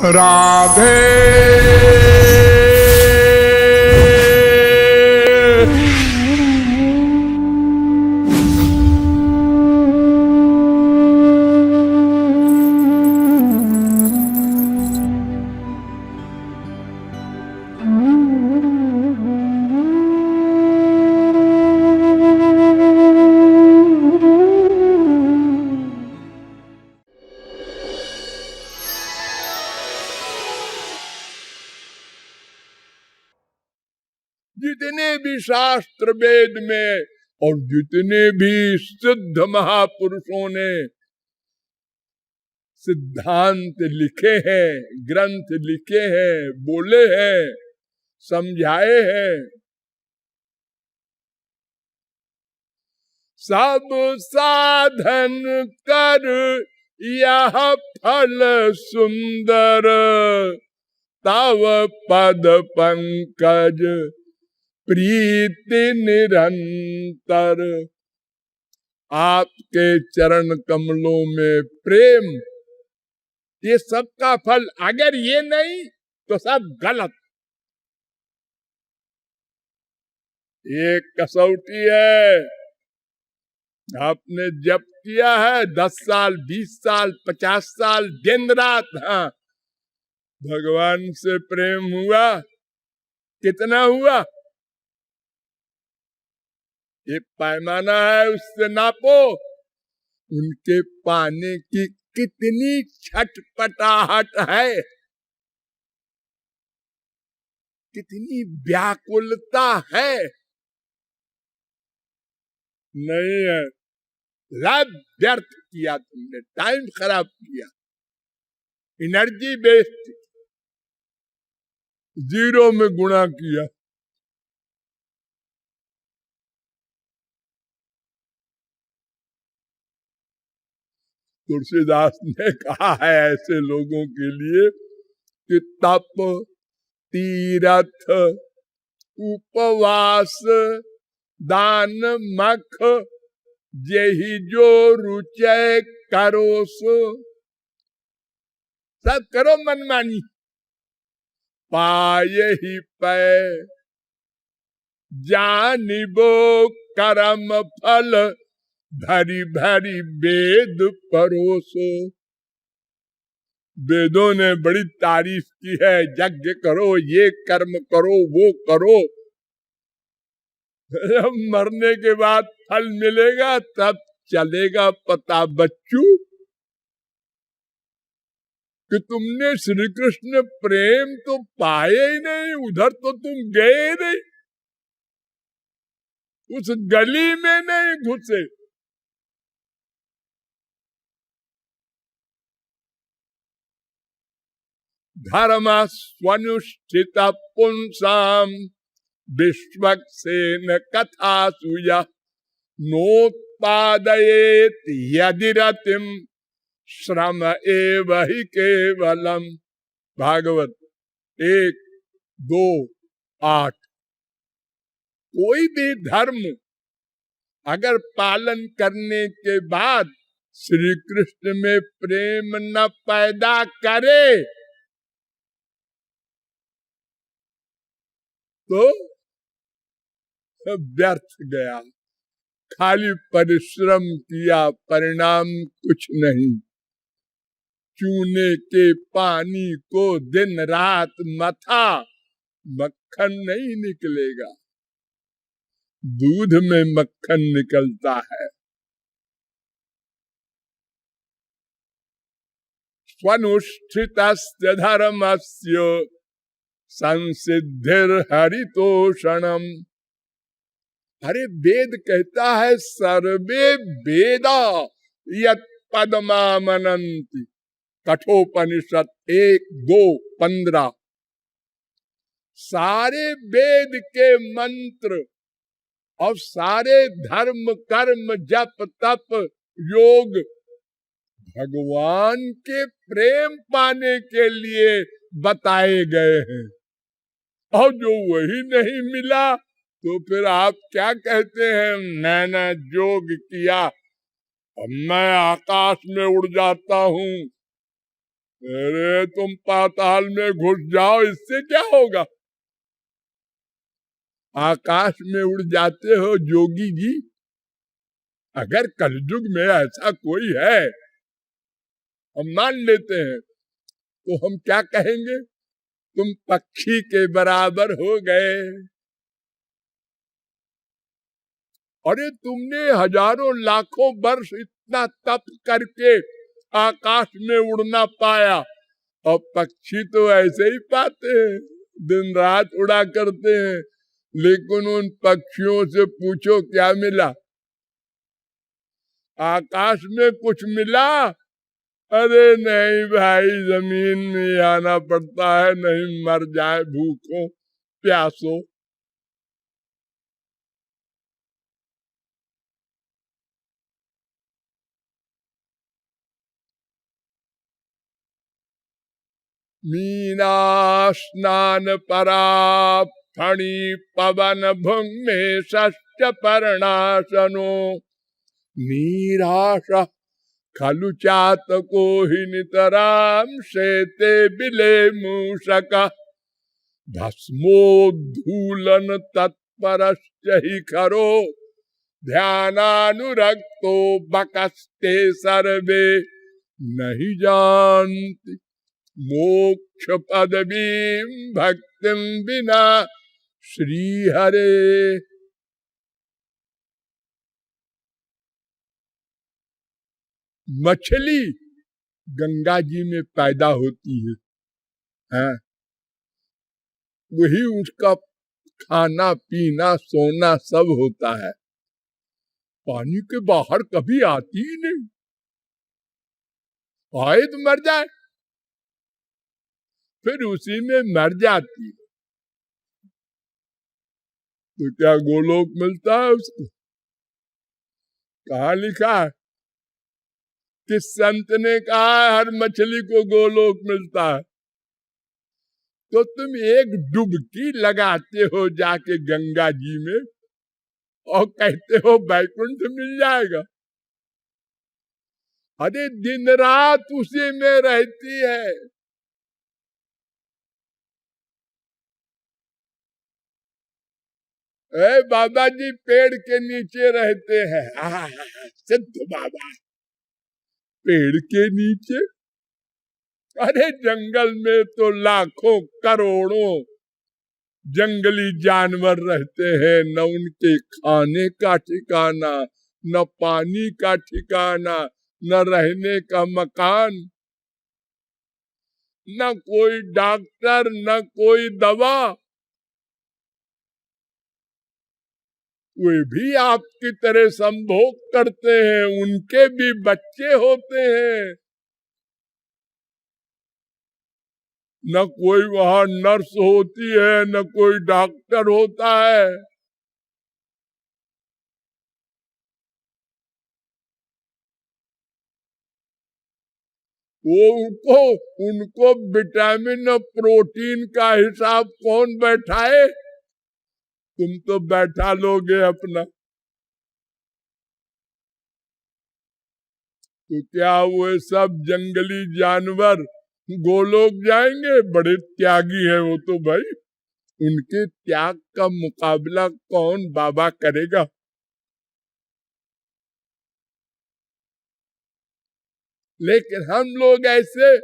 राधे जितने भी शास्त्र वेद में और जितने भी सिद्ध महापुरुषों ने सिद्धांत लिखे हैं, ग्रंथ लिखे हैं, बोले हैं, समझाए हैं, सब साधन कर यह फल सुंदर, तव पद पंकज प्रीति निरंतर। आपके चरण कमलों में प्रेम, ये सब का फल। अगर ये नहीं तो सब गलत। ये कसौटी है, आपने जप किया है 10 साल, 20 साल, 50 साल, दिन रात, हाँ, भगवान से प्रेम हुआ? कितना हुआ? ये पैमाना है, उससे नापो। उनके पाने की कितनी छटपटाहट है, कितनी व्याकुलता है। नहीं है, लाभ व्यर्थ किया तुमने, टाइम खराब किया, एनर्जी वेस्ट, जीरो में गुणा किया। तुलसीदास ने कहा है ऐसे लोगों के लिए कि तप, तीरथ, उपवास, दान, मख, यही जो रुचय करो सो। सब करो मनमानी, पाए ही पै जानिबो कर्म फल, भरी भरी वेद परोसो। वेदों ने बड़ी तारीफ की है, यज्ञ करो, ये कर्म करो, वो करो, मरने के बाद फल मिलेगा तब चलेगा पता बच्चू कि तुमने श्री कृष्ण प्रेम तो पाए ही नहीं, उधर तो तुम गए नहीं, उस गली में नहीं घुसे। धर्म स्वनुष्ठित पुंसाम विश्वक्सेन कथा सुया, नोत्पादयेत यदि रतिम श्रम एव ही केवलम। भागवत 1:2-8। कोई भी धर्म अगर पालन करने के बाद श्री कृष्ण में प्रेम न पैदा करे तो व्यर्थ गया, खाली परिश्रम किया, परिणाम कुछ नहीं। चूने के पानी को दिन रात मथा, मक्खन नहीं निकलेगा, दूध में मक्खन निकलता है। स्वनुष्ठितस्य धर्मस्य संसिद्धिर हरितोषणम। अरे वेद कहता है सर्वे वेदा यत् पदमामनन्ति, कठोपनिषद 1:2-15। सारे वेद के मंत्र और सारे धर्म कर्म जप तप योग भगवान के प्रेम पाने के लिए बताए गए हैं, और जो वही नहीं मिला तो फिर आप क्या कहते हैं? मैंने योग किया, अब मैं आकाश में उड़ जाता हूँ, अरे तुम पाताल में घुस जाओ, इससे क्या होगा? आकाश में उड़ जाते हो जोगी जी। अगर कलयुग में ऐसा कोई है, हम मान लेते हैं, तो हम क्या कहेंगे? तुम पक्षी के बराबर हो गए। अरे तुमने हजारों लाखों वर्ष इतना तप करके आकाश में उड़ना पाया, और पक्षी तो ऐसे ही पाते हैं, दिन रात उड़ा करते हैं। लेकिन उन पक्षियों से पूछो क्या मिला? आकाश में कुछ मिला? अरे नहीं भाई, जमीन में आना पड़ता है, नहीं मर जाए भूखों प्यासों। मीना स्नान परा फणी पवन भूमि षष्ट पर्णाशनो नीराश खलु चातको ही नितराम शेते बिले मूषक भस्मोद्धूलन तत्परश्च हि खरो ध्यानानुरक्तो बकस्ते सर्वे नहीं जानती मोक्ष पदवीं भक्तिं बिना श्री हरे। मछली गंगा जी में पैदा होती है, वही उसका खाना पीना सोना सब होता है। पानी के बाहर कभी आती ही नहीं, आए तो मर जाए, फिर उसी में मर जाती है। तो क्या गोलोक मिलता है उसको? कहाँ लिखा है? किस संत ने कहा हर मछली को गोलोक मिलता है? तो तुम एक डुबकी लगाते हो जाके गंगा जी में और कहते हो बैकुंठ मिल जाएगा। अरे दिन रात उसी में रहती है। ए बाबा जी पेड़ के नीचे रहते हैं, सिद्ध बाबा पेड़ के नीचे। अरे जंगल में तो लाखों करोड़ों जंगली जानवर रहते हैं, न उनके खाने का ठिकाना, न पानी का ठिकाना, न रहने का मकान, न कोई डॉक्टर, न कोई दवा। वे भी आपकी तरह संभोग करते हैं, उनके भी बच्चे होते हैं। न कोई वहां नर्स होती है, न कोई डॉक्टर होता है। वो उनको उनको विटामिन और प्रोटीन का हिसाब कौन बैठाए? तुम तो बैठा लोगे अपना। तो क्या वो सब जंगली जानवर गोलोक जाएंगे? बड़े त्यागी है वो तो भाई, उनके त्याग का मुकाबला कौन बाबा करेगा? लेकिन हम लोग ऐसे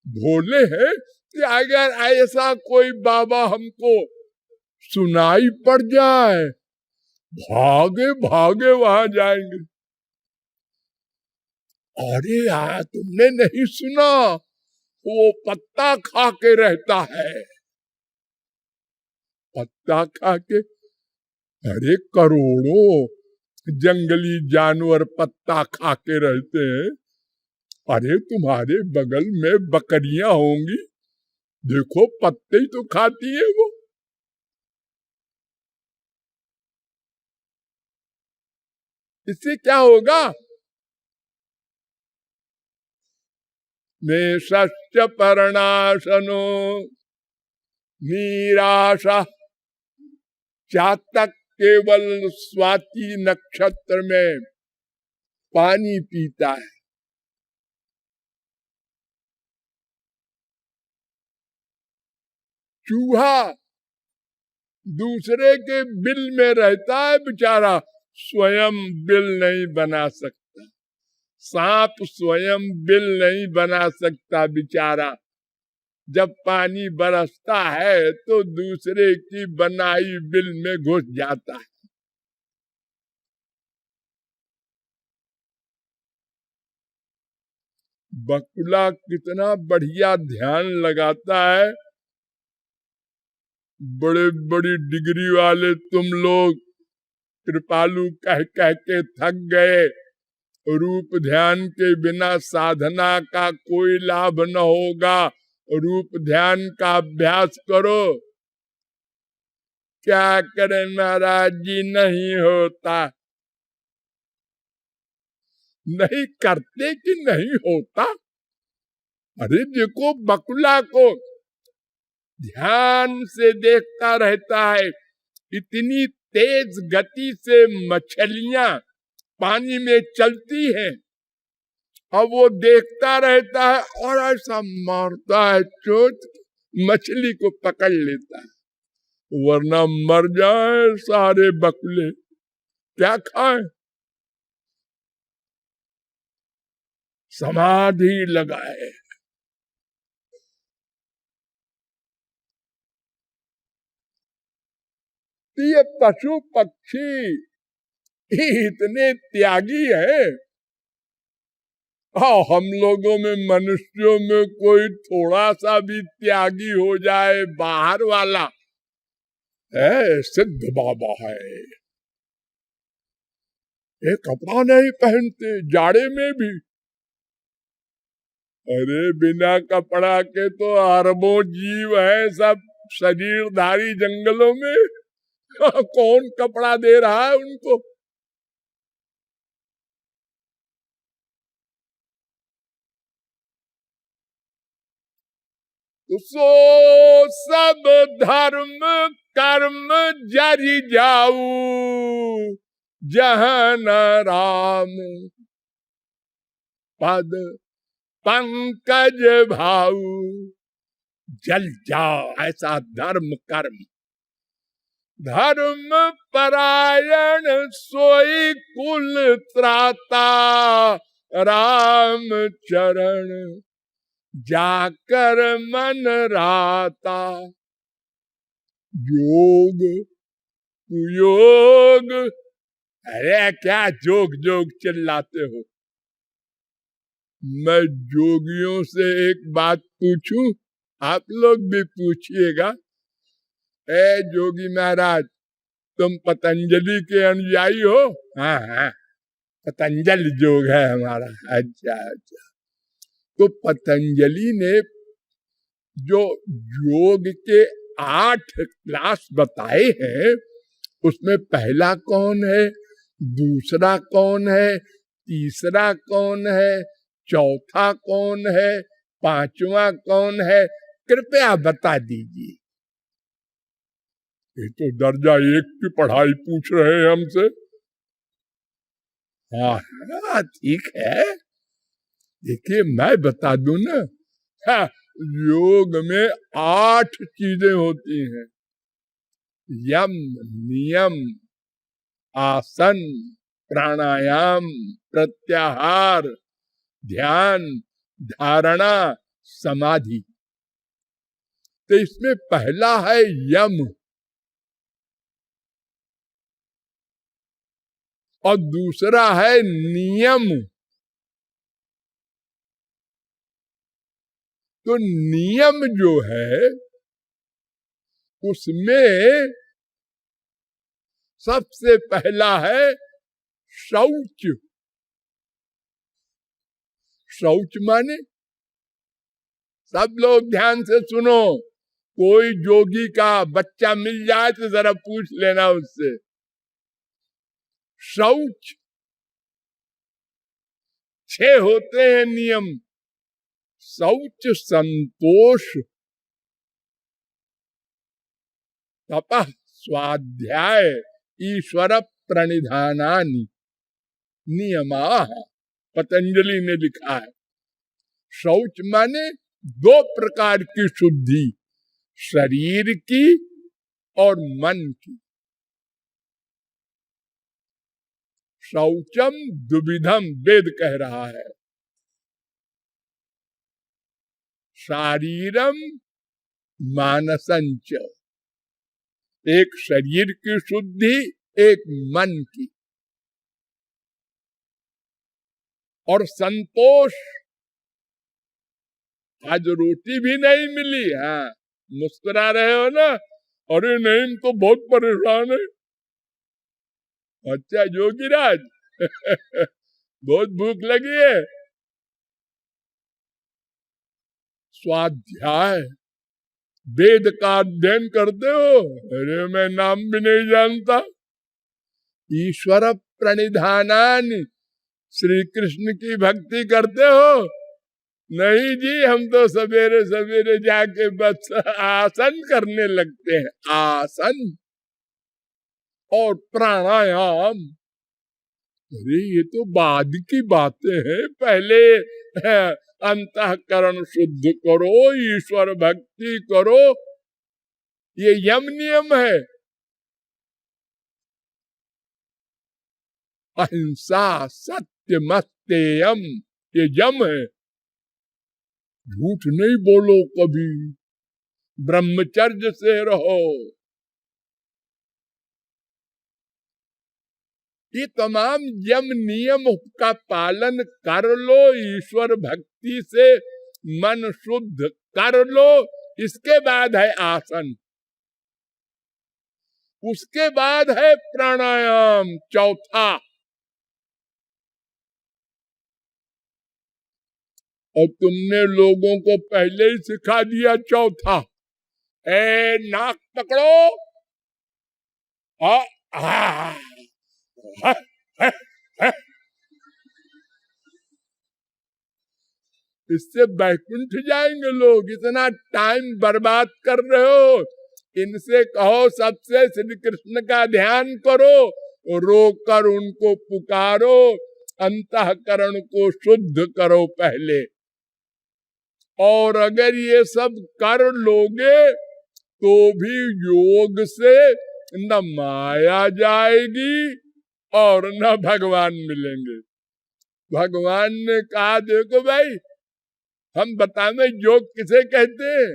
भोले हैं कि अगर ऐसा कोई बाबा हमको सुनाई पड़ जाए, भागे भागे वहां जाएंगे। अरे यार तुमने नहीं सुना, वो पत्ता खा के रहता है, पत्ता खा के। अरे करोड़ों जंगली जानवर पत्ता खा के रहते हैं। अरे तुम्हारे बगल में बकरियां होंगी, देखो पत्ते ही तो खाती है वो। इससे क्या होगा? में सस्य परणाशनो निराशा। चातक केवल स्वाति नक्षत्र में पानी पीता है, चूहा दूसरे के बिल में रहता है बेचारा, स्वयं बिल नहीं बना सकता। सांप स्वयं बिल नहीं बना सकता बेचारा। जब पानी बरसता है तो दूसरे की बनाई बिल में घुस जाता है। बकुला कितना बढ़िया ध्यान लगाता है। बड़े बड़ी डिग्री वाले तुम लोग कृपालु कह कह के थक गए, रूप ध्यान के बिना साधना का कोई लाभ न होगा, रूप ध्यान का अभ्यास करो। क्या करें महाराज जी, नहीं होता। नहीं करते कि नहीं होता। अरे देखो बकुला को ध्यान से देखता रहता है, इतनी तेज गति से मछलियां पानी में चलती हैं, अब वो देखता रहता है और ऐसा मारता है चोट, मछली को पकड़ लेता है, वरना मर जाए सारे बकुले, क्या खाएं। समाधि लगाए। ये पशु पक्षी इतने त्यागी है, हाँ हम लोगों में मनुष्यों में कोई थोड़ा सा भी त्यागी हो जाए, बाहर वाला है, सिद्ध बाबा है। ये कपड़ा नहीं पहनते जाड़े में भी। अरे बिना कपड़ा के तो अरबों जीव है सब शरीरधारी जंगलों में, कौन कपड़ा दे रहा है उनको। सो सब धर्म कर्म जरि जाऊ, जहाँ न राम पद पंकज भाऊ। जल जाओ ऐसा धर्म कर्म, धर्म परायण सोई कुल त्राता, राम चरण जाकर मन राता। योग योग, अरे क्या जोग जोग चिल्लाते हो। मैं जोगियों से एक बात पूछूं, आप लोग भी पूछिएगा। ए जोगी महाराज, तुम पतंजलि के अनुयायी हो? हाँ हाँ, पतंजलि योग है हमारा। अच्छा अच्छा, तो पतंजलि ने जो योग के 8 क्लास बताए हैं, उसमें पहला कौन है, दूसरा कौन है, तीसरा कौन है, चौथा कौन है, पांचवा कौन है, कृपया बता दीजिए। ये तो दर्जा 1 की पढ़ाई पूछ रहे हैं हमसे। हाँ ठीक है, देखिए मैं बता दूं ना। हाँ, योग में 8 चीजें होती हैं, यम नियम आसन प्राणायाम प्रत्याहार ध्यान धारणा समाधि। तो इसमें पहला है यम और दूसरा है नियम। तो नियम जो है उसमें सबसे पहला है शौच। शौच माने, सब लोग ध्यान से सुनो, कोई जोगी का बच्चा मिल जाए तो जरा पूछ लेना उससे। शौच 6 होते हैं नियम। शौच संतोष, तपः स्वाध्याय ईश्वर प्रणिधानानि नियमाः, पतंजलि ने लिखा है। शौच माने 2 प्रकार की शुद्धि, शरीर की और मन की। शौचम दुविधम वेद कह रहा है। शारीरम मानसंच, एक शरीर की शुद्धि, एक मन की। और संतोष, आज रोटी भी नहीं मिली, हाँ मुस्कुरा रहे हो ना, अरे नहीं तो बहुत परेशान है। अच्छा योगीराज बहुत भूख लगी है। स्वाध्याय, वेद का अध्ययन करते हो? अरे मैं नाम भी नहीं जानता। ईश्वर प्रणिधानानि, श्री कृष्ण की भक्ति करते हो? नहीं जी, हम तो सवेरे सवेरे जाके बस आसन करने लगते हैं, आसन और प्राणायाम। अरे ये तो बाद की बातें हैं, पहले अंतःकरण शुद्ध करो, ईश्वर भक्ति करो, ये यम नियम है। अहिंसा सत्य मस्तेयम, ये यम है। झूठ नहीं बोलो कभी, ब्रह्मचर्य से रहो। ये तमाम यम नियम का पालन कर लो, ईश्वर भक्ति से मन शुद्ध कर लो। इसके बाद है आसन, उसके बाद है प्राणायाम, चौथा। और तुमने लोगों को पहले ही सिखा दिया चौथा। ए नाक पकड़ो, आ, आ, आ, आ, आ, इससे बैकुंठ जाएंगे लोग। इतना टाइम बर्बाद कर रहे हो। इनसे कहो सबसे श्री कृष्ण का ध्यान करो, रोकर उनको पुकारो, अंतःकरण को शुद्ध करो पहले। और अगर ये सब कर लोगे तो भी योग से न माया जाएगी और न भगवान मिलेंगे। भगवान ने कहा देखो भाई, हम बताने योग किसे कहते हैं?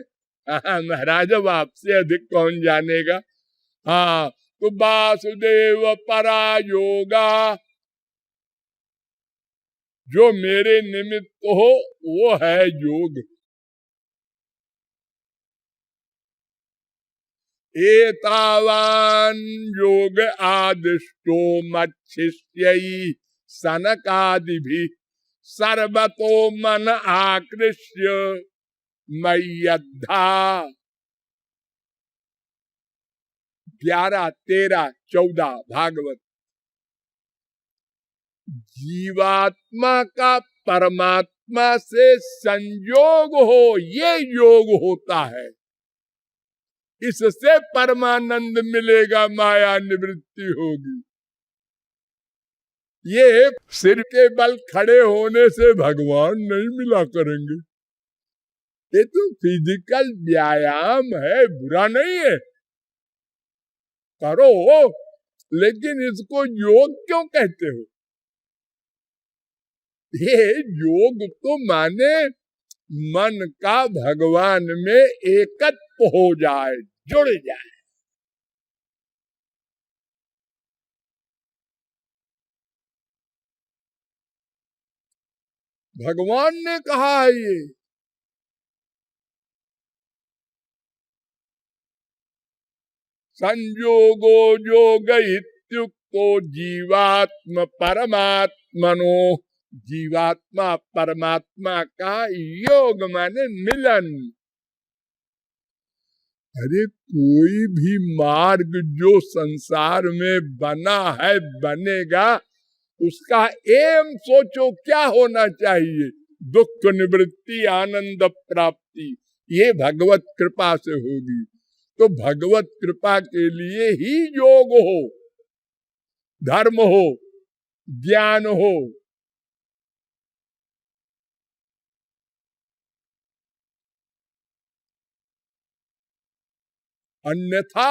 हाँ महाराज, अब आपसे अधिक कौन जानेगा। हाँ तो वासुदेव परा योगा, जो मेरे निमित्त हो वो है योग। एतावान योग आदिष्टो मच्छिष्यै सनकादिभिः सर्वतो मन आकृष्य मय्यद्धा। 11, 13, 14 भागवत। जीवात्मा का परमात्मा से संयोग हो, ये योग होता है। इससे परमानंद मिलेगा, माया निवृत्ति होगी। ये सिर के बल खड़े होने से भगवान नहीं मिला करेंगे। ये तो फिजिकल व्यायाम है, बुरा नहीं है, करो, लेकिन इसको योग क्यों कहते हो? ये योग तो माने मन का भगवान में एकत्व हो जाए, जुड़ जाए। भगवान ने कहा है ये। संयोगो योग इत्युक्तो जीवात्म परमात्मनो, जीवात्मा परमात्मा का योग माने मिलन। अरे कोई भी मार्ग जो संसार में बना है, बनेगा, उसका एम सोचो क्या होना चाहिए? दुख निवृत्ति, आनंद प्राप्ति। ये भगवत कृपा से होगी। तो भगवत कृपा के लिए ही योग हो, धर्म हो, ज्ञान हो। अन्यथा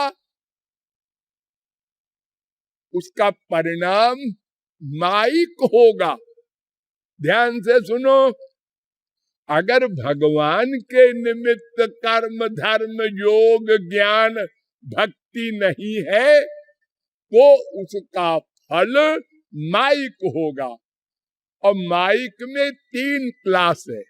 उसका परिणाम माइक होगा। ध्यान से सुनो, अगर भगवान के निमित्त कर्म धर्म योग ज्ञान भक्ति नहीं है तो उसका फल माइक होगा। और माइक में 3 क्लास है।